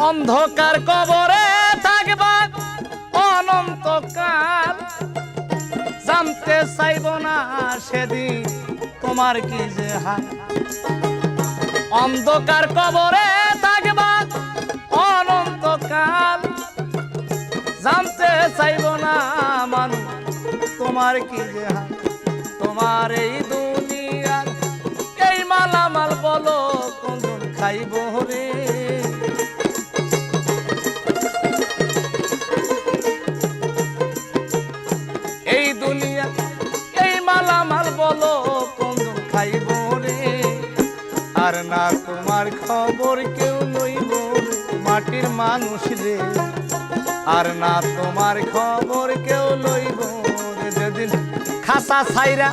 অন্ধকার কবরে থাকবা অনন্তকাল, জানতে চাইব না সেদিন তোমার কি যে হাল। অন্ধকার কবরে থাকবা অনন্তকাল, জানতে চাইব না মানুষ তোমার কি যে হাল। তোমার এই দুনিয়ার এই মালামাল বলো কোনজন খাইব রে। এই দুনিয়া এই মালামাল বলো কোনজন খাইব রে। আর না তোমার খবর কেউ লইব মাটির মানুষ রে। আর না তোমার খবর কেউ লইব রে। যেদিন খাসা ছাইরা